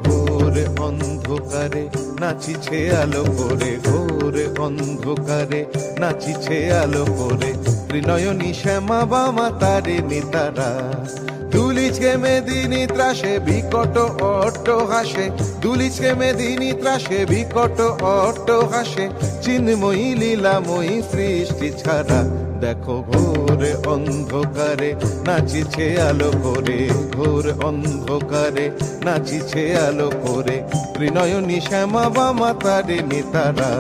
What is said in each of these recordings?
ঘোর অন্ধকারে নাচিছে আলো করে, ঘোর অন্ধকারে নাচিছে আলো করে, ত্রিনয়নী শ্যামা বামা তারিণী তারা। দুলিছে মেদিনী ত্রাসে বিকট অট্ট হাসে, দুলিছে মেদিনী ত্রাসে বিকট অট্ট হাসে, চিন্ময়ী লীলাময়ী সৃষ্টি ছাড়া। দেখো ঘোর অন্ধকারে নাচিছে আলো করে, ঘোর অন্ধকারে নাচিছে আলো করে, ত্রিনয়নী শ্যামা বামা তারিণী তারা।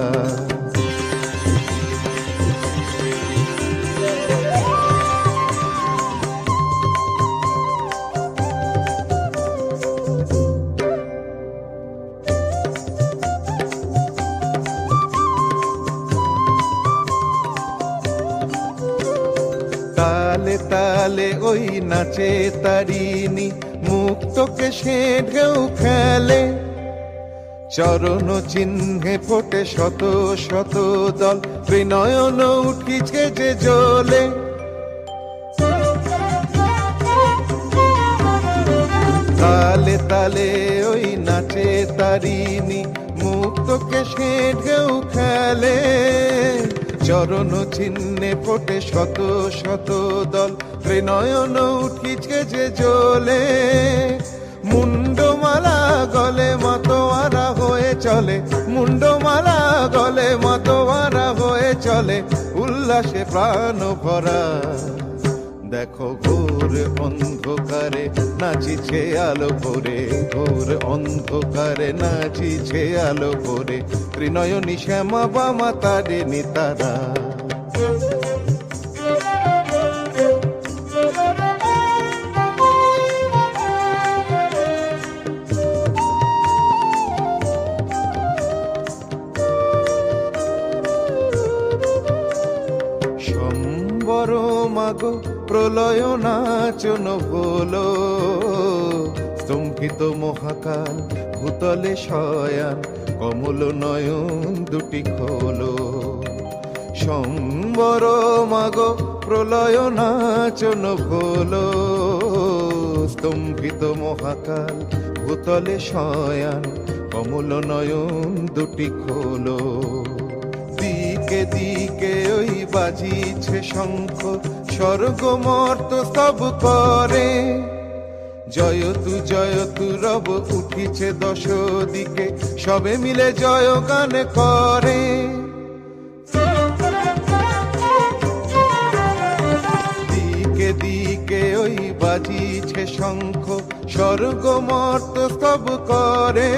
তালে তালে ওই নাচে তারিণী, মুক্তকে সে ঢেউ খেলে, চরণ চিহ্নে ফোটে শত শত দল, ত্রিনয়ন উঠিছে যে জ্বলে। তালে তালে ওই নাচে তারিণী, মুক্তকে সে ঢেউ খেলে, চরণ চিহ্নে ফোটে শত শত দল, ত্রিনয়ন উঠিছে যে জ্বলে। মুন্ডমালা গলে মাতোয়ারা হয়ে চলে, মুন্ডমালা গলে মাতোয়ারা হয়ে চলে, উল্লাসে প্রাণ ভরা। দেখো ঘোর অন্ধকারে নাচিছে আলো করে, ঘোর অন্ধকারে নাচিছে আলো করে, ত্রিনয়নী শ্যামা বামা তারিণী তারা। সম্বর মাগো প্রলয় নাচন হলো, স্তম্ভিত মহাকাল ভূতলে শয়ান, কমল নয়ন দুটি খোলো। সম্বর মাগো প্রলয় নাচন হলো, স্তম্ভিত মহাকাল ভূতলে শয়ান, কমল নয়ন দুটি খোলো। দিকে দিকে ওই বাজিছে শঙ্খ, স্বর্গ মর্ত স্তব করে, জয়তু রব উঠিছে দশ দিকে, সবে মিলে জয় গান করে। দিকে দিকে ওই বাজিছে শঙ্খ, স্বর্গ মর্ত স্তব করে,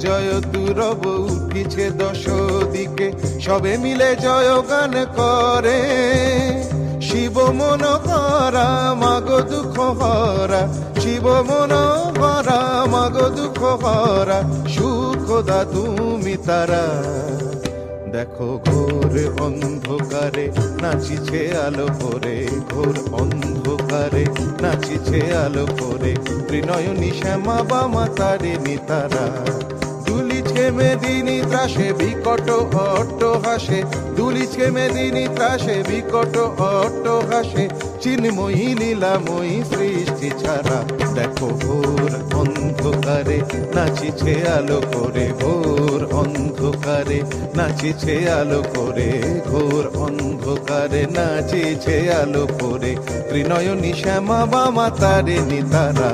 জয়তু রব উঠিছে দশ দিকে, সবে মিলে জয় গান করে। শিব মন করা মাগো দুঃখ হরা, শিব মন করা মাগো দুঃখ হরা, সুখদা তুমি তারা। দেখো ঘোর অন্ধকারে নাচিছে আলো করে, ঘোর অন্ধকারে নাচিছে আলো করে, ত্রিনয়নী শ্যামা বামা তারিণী তারা। দুলিছে মেদিনী ত্রাসে বিকট অট্ট হাসে, দুলিছে মেদিনী ত্রাসে বিকট অট্ট হাসে, চিন্ময়ী লীলাময়ী সৃষ্টি ছাড়া। দেখো ঘোর অন্ধকারে নাচিছে আলো করে, ঘোর অন্ধকারে নাচিছে আলো করে, ঘোর অন্ধকারে নাচিছে আলো করে, ত্রিনয়নী শ্যামা বামা তারিণী তারা।